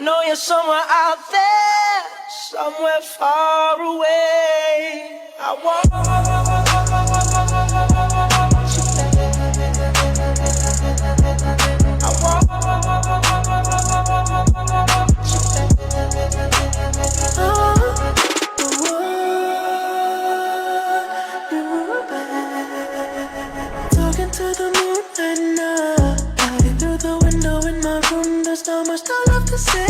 know you're somewhere out there, somewhere far away. I want you I want talking to the moon and now. Through the window in my room, there's not much I love to say.